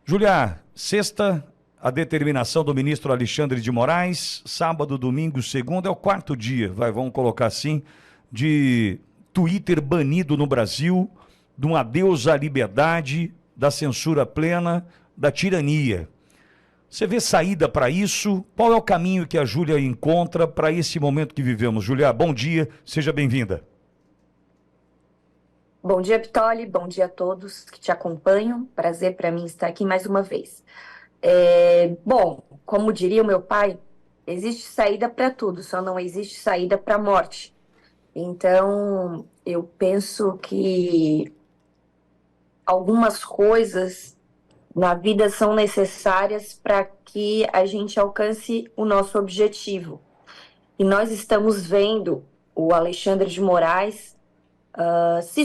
Júlia, sexta, a determinação do ministro Alexandre de Moraes, sábado, domingo, segunda, é o quarto dia, vamos colocar assim, de Twitter banido no Brasil, de um adeus à liberdade, da censura plena, da tirania. Você vê saída para isso? Qual é o caminho que a Júlia encontra para esse momento que vivemos? Júlia, bom dia, seja bem-vinda. Bom dia, Pitoli. Bom dia a todos que te acompanham. Prazer para mim estar aqui mais uma vez. Bom, como diria o meu pai, existe saída para tudo, só não existe saída para a morte. Então, eu penso que algumas coisas na vida são necessárias para que a gente alcance o nosso objetivo. E nós estamos vendo o Alexandre de Moraes se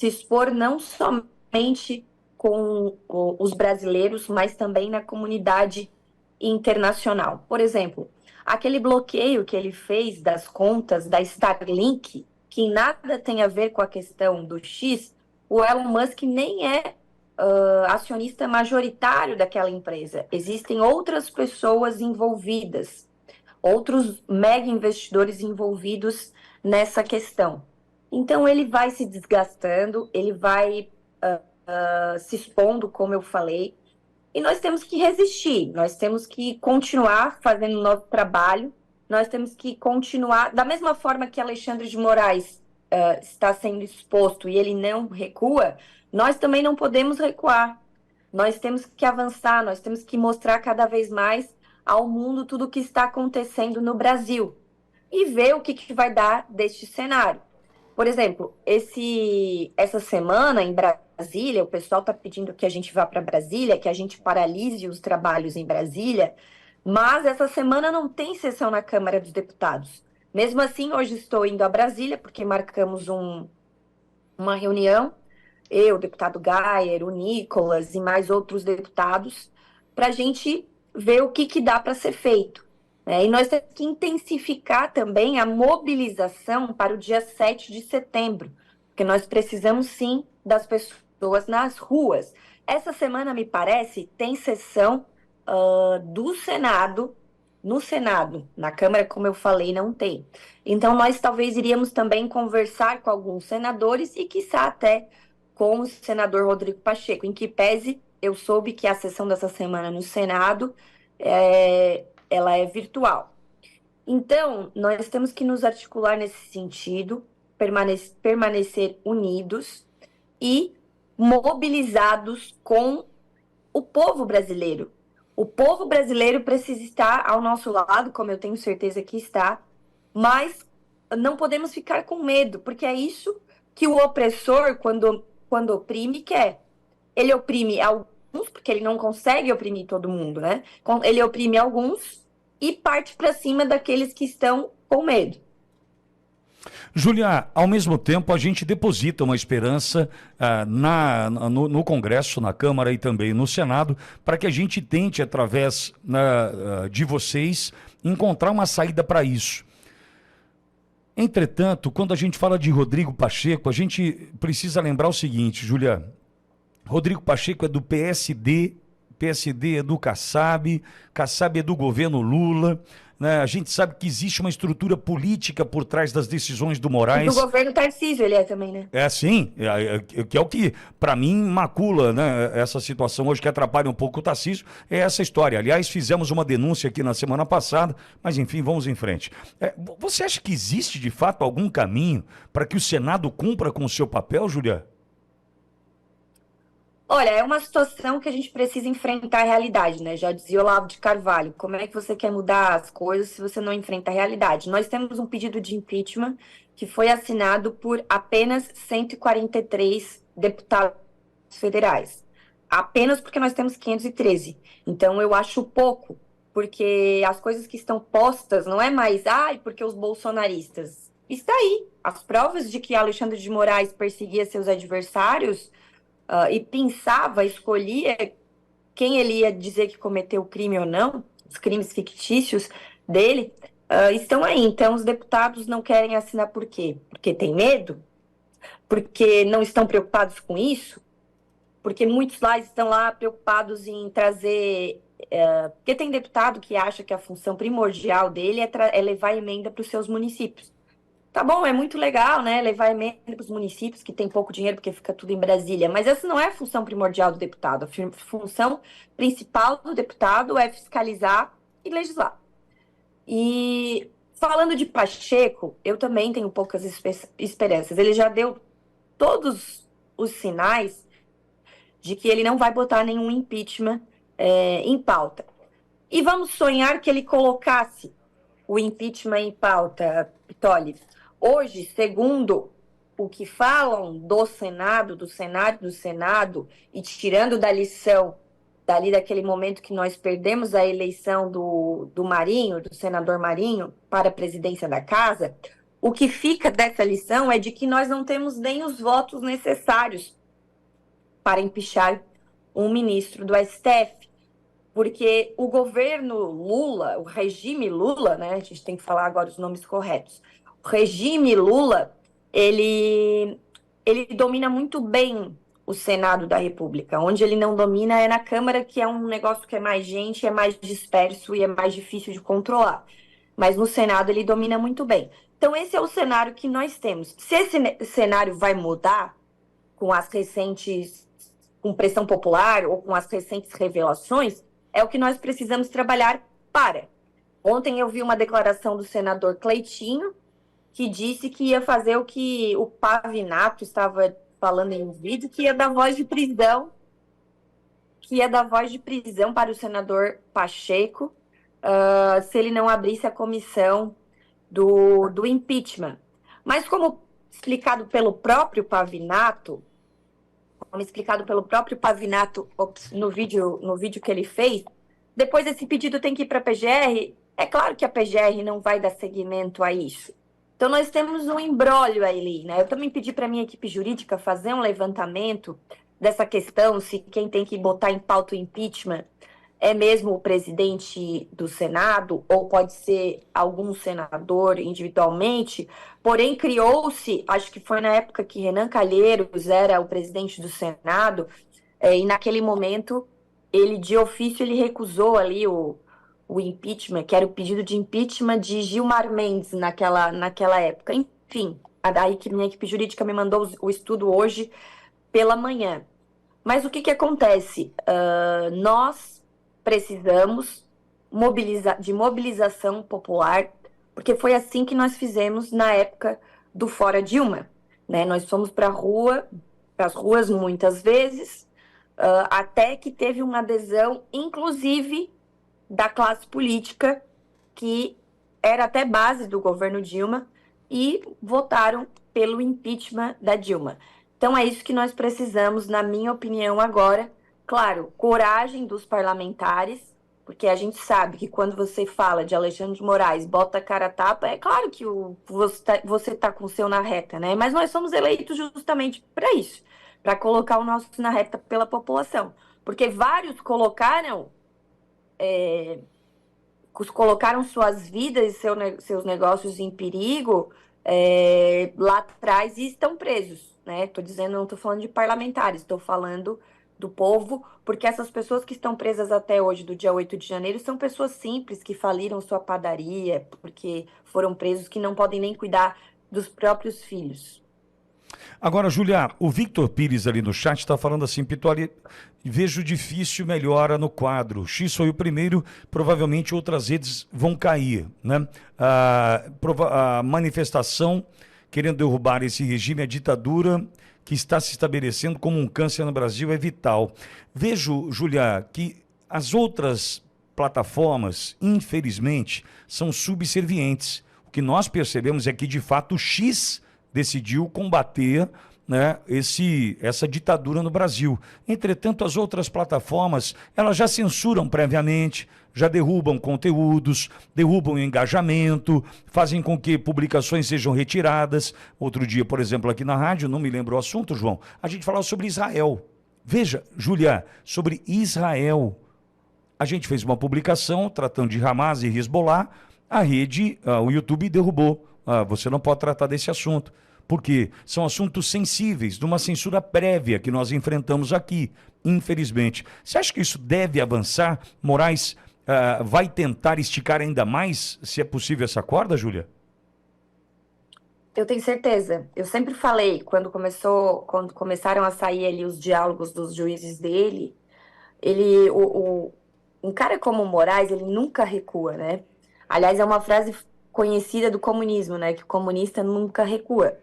expor não somente com os brasileiros, mas também na comunidade internacional. Por exemplo, aquele bloqueio que ele fez das contas da Starlink, que nada tem a ver com a questão do X, o Elon Musk nem é acionista majoritário daquela empresa. Existem outras pessoas envolvidas, outros mega investidores envolvidos nessa questão. Então, ele vai se desgastando, ele vai se expondo, como eu falei, e nós temos que resistir, nós temos que continuar fazendo o nosso trabalho, nós temos que continuar, da mesma forma que Alexandre de Moraes está sendo exposto e ele não recua, nós também não podemos recuar. Nós temos que avançar, nós temos que mostrar cada vez mais ao mundo tudo o que está acontecendo no Brasil e ver o que vai dar deste cenário. Por exemplo, essa semana em Brasília, o pessoal está pedindo que a gente vá para Brasília, que a gente paralise os trabalhos em Brasília, mas essa semana não tem sessão na Câmara dos Deputados. Mesmo assim, hoje estou indo a Brasília, porque marcamos uma reunião, eu, o deputado Gayer, o Nicolas e mais outros deputados, para a gente ver o que dá para ser feito. E nós temos que intensificar também a mobilização para o dia 7 de setembro, porque nós precisamos sim das pessoas nas ruas. Essa semana, me parece, tem sessão do Senado, no Senado, na Câmara, como eu falei, não tem. Então, nós talvez iríamos também conversar com alguns senadores e, quiçá, até com o senador Rodrigo Pacheco, em que pese eu soube que a sessão dessa semana no Senado ela é virtual. Então, nós temos que nos articular nesse sentido, permanecer unidos e mobilizados com o povo brasileiro. O povo brasileiro precisa estar ao nosso lado, como eu tenho certeza que está, mas não podemos ficar com medo, porque é isso que o opressor, quando oprime, quer. Ele oprime alguns, porque ele não consegue oprimir todo mundo, né? Ele oprime alguns e parte para cima daqueles que estão com medo. Júlia, ao mesmo tempo a gente deposita uma esperança no Congresso, na Câmara e também no Senado, para que a gente tente, através de vocês, encontrar uma saída para isso. Entretanto, quando a gente fala de Rodrigo Pacheco, a gente precisa lembrar o seguinte, Júlia. Rodrigo Pacheco é do PSD, PSD é do Kassab, Kassab é do governo Lula, né? A gente sabe que existe uma estrutura política por trás das decisões do E do Moraes. governo Tarcísio ele é também, né? É assim, que é o que, para mim, macula, né, essa situação hoje que atrapalha um pouco o Tarcísio, é essa história. Aliás, fizemos uma denúncia aqui na semana passada, mas enfim, vamos em frente. Você acha que existe, de fato, algum caminho para que o Senado cumpra com o seu papel, Julia? Olha, é uma situação que a gente precisa enfrentar a realidade, né? Já dizia Olavo de Carvalho, como é que você quer mudar as coisas se você não enfrenta a realidade? Nós temos um pedido de impeachment que foi assinado por apenas 143 deputados federais. Apenas porque nós temos 513. Então, eu acho pouco, porque as coisas que estão postas não é mais, porque os bolsonaristas. Está aí. As provas de que Alexandre de Moraes perseguia seus adversários e pensava, escolhia quem ele ia dizer que cometeu o crime ou não, os crimes fictícios dele, estão aí. Então, os deputados não querem assinar por quê? Porque tem medo? Porque não estão preocupados com isso? porque muitos lá estão lá preocupados em trazer... porque tem deputado que acha que a função primordial dele é levar emenda para os seus municípios. Tá bom, é muito legal, né? Levar emenda para os municípios que tem pouco dinheiro porque fica tudo em Brasília, mas essa não é a função primordial do deputado. A função principal do deputado é fiscalizar e legislar. E falando de Pacheco, eu também tenho poucas esperanças. Ele já deu todos os sinais de que ele não vai botar nenhum impeachment em pauta. E vamos sonhar que ele colocasse o impeachment em pauta, Pitoli. Hoje, segundo o que falam do Senado, e tirando da lição dali daquele momento que nós perdemos a eleição do Marinho, do senador Marinho, para a presidência da casa, o que fica dessa lição é de que nós não temos nem os votos necessários para empichar um ministro do STF, porque o governo Lula, o regime Lula, né, a gente tem que falar agora os nomes corretos, o regime Lula, ele domina muito bem o Senado da República. Onde ele não domina é na Câmara, que é um negócio que é mais gente, é mais disperso e é mais difícil de controlar. Mas no Senado ele domina muito bem. Então esse é o cenário que nós temos. Se esse cenário vai mudar com as recentes, com pressão popular ou com as recentes revelações, é o que nós precisamos trabalhar para. Ontem eu vi uma declaração do senador Cleitinho, que disse que ia fazer o que o Pavinato estava falando em um vídeo, que ia dar voz de prisão, para o senador Pacheco, se ele não abrisse a comissão do impeachment. Mas como explicado pelo próprio Pavinato, no vídeo que ele fez, depois esse pedido tem que ir para a PGR. É claro que a PGR não vai dar seguimento a isso. Então, nós temos um imbróglio aí, né? Eu também pedi para a minha equipe jurídica fazer um levantamento dessa questão, se quem tem que botar em pauta o impeachment é mesmo o presidente do Senado, ou pode ser algum senador individualmente. Porém, criou-se, acho que foi na época que Renan Calheiros era o presidente do Senado, e naquele momento, de ofício, ele recusou ali o impeachment, que era o pedido de impeachment de Gilmar Mendes naquela época. Enfim, daí que minha equipe jurídica me mandou o estudo hoje pela manhã. Mas o que acontece? Nós precisamos de mobilização popular, porque foi assim que nós fizemos na época do Fora Dilma, né? Nós fomos para as ruas muitas vezes, até que teve uma adesão, inclusive da classe política, que era até base do governo Dilma, e votaram pelo impeachment da Dilma. Então é isso que nós precisamos, na minha opinião, agora. Claro, coragem dos parlamentares, porque a gente sabe que quando você fala de Alexandre de Moraes, bota a cara a tapa, é claro que você tá com o seu na reta, né? Mas nós somos eleitos justamente para isso, para colocar o nosso na reta pela população. Porque vários colocaram suas vidas e seus negócios em perigo lá atrás e estão presos, né? Não estou falando de parlamentares, estou falando do povo, porque essas pessoas que estão presas até hoje, do dia 8 de janeiro, são pessoas simples que faliram sua padaria, porque foram presos, que não podem nem cuidar dos próprios filhos. Agora, Julia, o Victor Pires ali no chat está falando assim, Pitoli, vejo difícil melhora no quadro. X foi o primeiro, provavelmente outras redes vão cair, né? A manifestação querendo derrubar esse regime, a ditadura que está se estabelecendo como um câncer no Brasil é vital. Vejo, Julia, que as outras plataformas, infelizmente, são subservientes. O que nós percebemos é que, de fato, o X decidiu combater, né, essa ditadura no Brasil. Entretanto, as outras plataformas, elas já censuram previamente, já derrubam conteúdos, derrubam engajamento, fazem com que publicações sejam retiradas. Outro dia, por exemplo, aqui na rádio, não me lembro o assunto, João, a gente falava sobre Israel. Veja, Júlia, sobre Israel. A gente fez uma publicação tratando de Hamas e Hezbollah, a rede, o YouTube derrubou. Você não pode tratar desse assunto. porque são assuntos sensíveis, de uma censura prévia que nós enfrentamos aqui, infelizmente. Você acha que isso deve avançar? Moraes vai tentar esticar ainda mais, se é possível, essa corda, Júlia? Eu tenho certeza. Eu sempre falei, quando começaram a sair ali os diálogos dos juízes dele, um cara como o Moraes, ele nunca recua, né? Aliás, é uma frase conhecida do comunismo, né? Que o comunista nunca recua.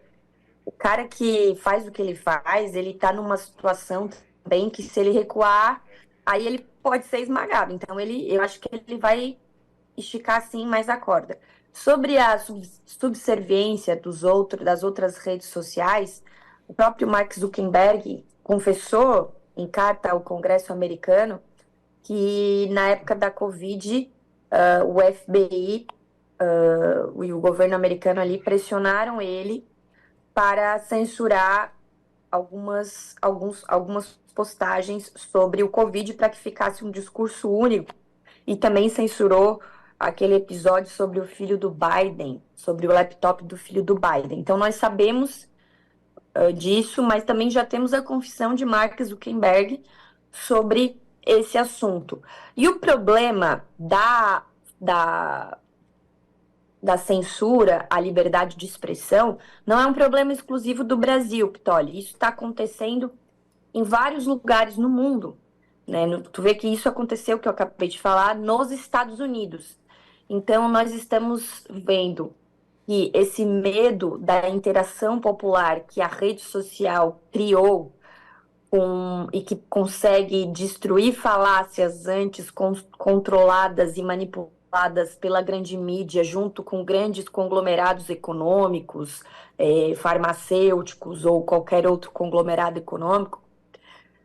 O cara que faz o que ele faz, ele tá numa situação também que se ele recuar, aí ele pode ser esmagado. Então eu acho que ele vai esticar assim mais a corda. Sobre a subserviência das outras redes sociais, o próprio Mark Zuckerberg confessou em carta ao Congresso americano que na época da Covid, o FBI e o governo americano ali pressionaram ele para censurar algumas postagens sobre o Covid para que ficasse um discurso único e também censurou aquele episódio sobre o filho do Biden, sobre o laptop do filho do Biden. Então, nós sabemos disso, mas também já temos a confissão de Mark Zuckerberg sobre esse assunto. E o problema da censura à liberdade de expressão não é um problema exclusivo do Brasil, Pitoli. Isso está acontecendo em vários lugares no mundo. Né? Tu vê que isso aconteceu, que eu acabei de falar, nos Estados Unidos. Então, nós estamos vendo que esse medo da interação popular que a rede social criou e que consegue destruir falácias antes controladas e manipuladas pela grande mídia, junto com grandes conglomerados econômicos, farmacêuticos ou qualquer outro conglomerado econômico,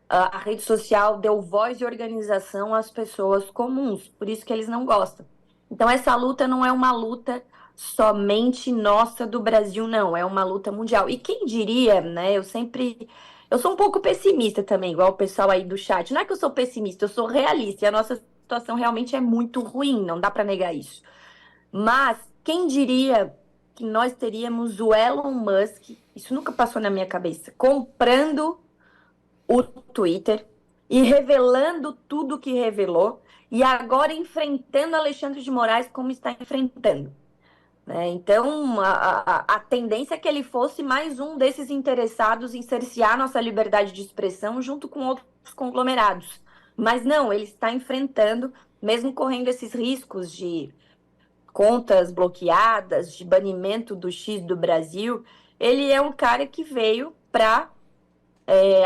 a rede social deu voz e organização às pessoas comuns, por isso que eles não gostam. Então, essa luta não é uma luta somente nossa do Brasil, não, é uma luta mundial. E quem diria, né? Eu sou um pouco pessimista também, igual o pessoal aí do chat. Não é que eu sou pessimista, eu sou realista, e a nossa situação realmente é muito ruim, não dá para negar isso. Mas quem diria que nós teríamos o Elon Musk, isso nunca passou na minha cabeça, comprando o Twitter e revelando tudo que revelou e agora enfrentando Alexandre de Moraes como está enfrentando. Né? Então, a tendência é que ele fosse mais um desses interessados em cercear nossa liberdade de expressão junto com outros conglomerados. Mas não, ele está enfrentando, mesmo correndo esses riscos de contas bloqueadas, de banimento do X do Brasil, ele é um cara que veio para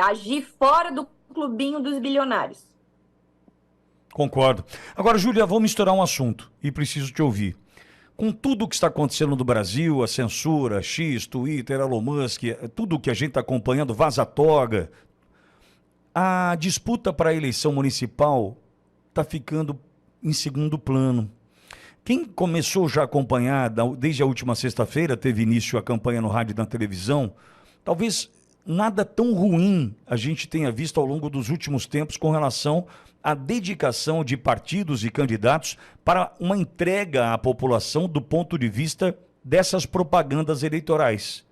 agir fora do clubinho dos bilionários. Concordo. Agora, Júlia, vou misturar um assunto e preciso te ouvir. Com tudo o que está acontecendo no Brasil, a censura, X, Twitter, Elon Musk, tudo que a gente está acompanhando, vaza-toga, a disputa para a eleição municipal está ficando em segundo plano. Quem começou já a acompanhar, desde a última sexta-feira, teve início a campanha no rádio e na televisão, talvez nada tão ruim a gente tenha visto ao longo dos últimos tempos com relação à dedicação de partidos e candidatos para uma entrega à população do ponto de vista dessas propagandas eleitorais.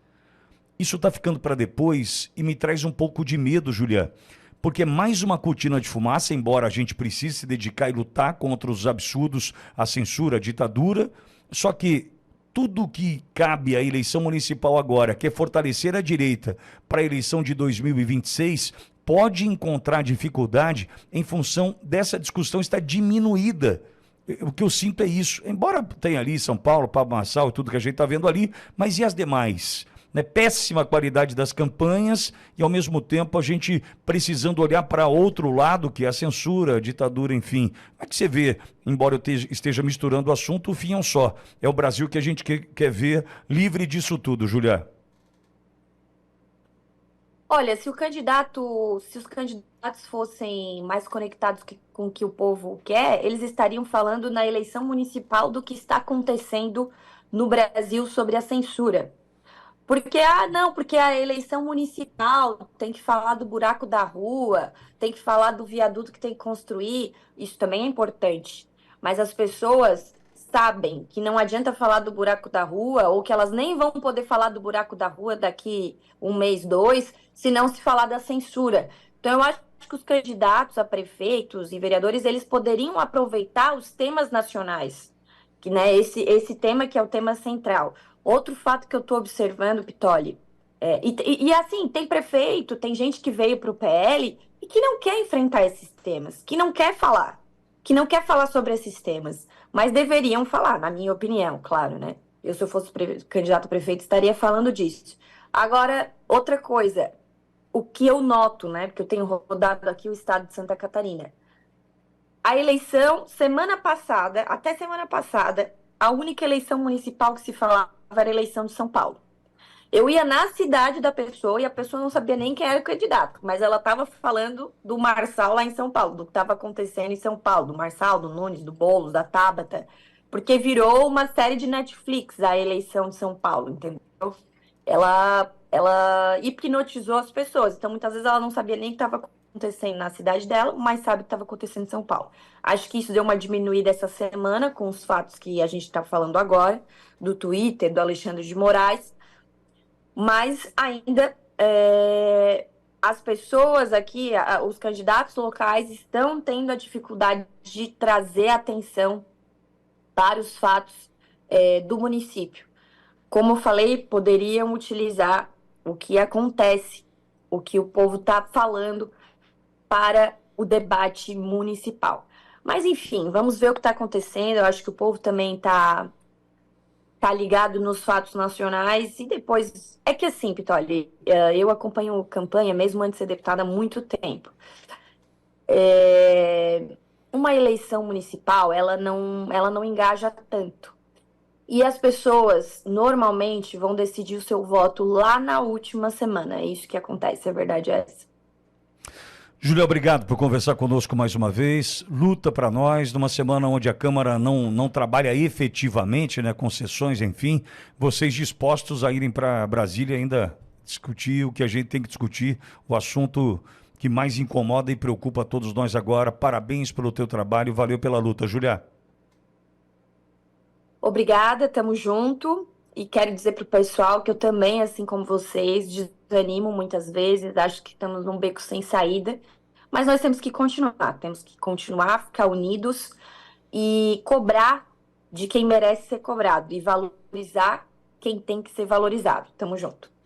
Isso está ficando para depois e me traz um pouco de medo, Julia, porque é mais uma cortina de fumaça, embora a gente precise se dedicar e lutar contra os absurdos, a censura, a ditadura, só que tudo que cabe à eleição municipal agora, que é fortalecer a direita para a eleição de 2026, pode encontrar dificuldade em função dessa discussão estar diminuída. O que eu sinto é isso. Embora tenha ali São Paulo, Pablo Marçal e tudo que a gente está vendo ali, mas e as demais? Né? Péssima qualidade das campanhas e, ao mesmo tempo, a gente precisando olhar para outro lado, que é a censura, a ditadura, enfim. Como é que você vê, embora eu esteja misturando o assunto, o fim é um só. É o Brasil que a gente quer ver livre disso tudo, Julia. Olha, se os candidatos fossem mais conectados com o que o povo quer, eles estariam falando na eleição municipal do que está acontecendo no Brasil sobre a censura. Porque a eleição municipal tem que falar do buraco da rua, tem que falar do viaduto que tem que construir, isso também é importante. Mas as pessoas sabem que não adianta falar do buraco da rua, ou que elas nem vão poder falar do buraco da rua daqui um mês, dois, se não se falar da censura. Então, eu acho que os candidatos a prefeitos e vereadores, eles poderiam aproveitar os temas nacionais, que, né, esse tema que é o tema central. Outro fato que eu estou observando, Pitoli, assim, tem prefeito, tem gente que veio para o PL e que não quer enfrentar esses temas, que não quer falar sobre esses temas, mas deveriam falar, na minha opinião, claro, né? Eu, se eu fosse candidato a prefeito, estaria falando disso. Agora, outra coisa, o que eu noto, né? Porque eu tenho rodado aqui o estado de Santa Catarina. A eleição, semana passada, até semana passada, a única eleição municipal que se falava era a eleição de São Paulo. Eu ia na cidade da pessoa e a pessoa não sabia nem quem era o candidato, mas ela estava falando do Marçal lá em São Paulo, do que estava acontecendo em São Paulo, do Marçal, do Nunes, do Boulos, da Tabata, porque virou uma série de Netflix a eleição de São Paulo, entendeu? Ela hipnotizou as pessoas, então muitas vezes ela não sabia nem o que estava acontecendo na cidade dela, mas sabe o que estava acontecendo em São Paulo. Acho que isso deu uma diminuída essa semana com os fatos que a gente está falando agora, do Twitter, do Alexandre de Moraes, mas ainda as pessoas aqui, os candidatos locais, estão tendo a dificuldade de trazer atenção para os fatos do município. Como eu falei, poderiam utilizar o que acontece, o que o povo está falando para o debate municipal. Mas, enfim, vamos ver o que está acontecendo. Eu acho que o povo também tá ligado nos fatos nacionais e depois... É que assim, Pitoli, eu acompanho campanha mesmo antes de ser deputada há muito tempo. Uma eleição municipal, ela não engaja tanto. E as pessoas, normalmente, vão decidir o seu voto lá na última semana. É isso que acontece, a verdade é essa. Júlia, obrigado por conversar conosco mais uma vez. Luta para nós, numa semana onde a Câmara não trabalha efetivamente, né, com sessões, enfim, vocês dispostos a irem para Brasília ainda discutir o que a gente tem que discutir, o assunto que mais incomoda e preocupa a todos nós agora. Parabéns pelo teu trabalho, valeu pela luta, Júlia. Obrigada, tamo junto. E quero dizer pro pessoal que eu também, assim como vocês, desanimo muitas vezes, acho que estamos num beco sem saída, mas nós temos que continuar, ficar unidos e cobrar de quem merece ser cobrado e valorizar quem tem que ser valorizado. Tamo junto.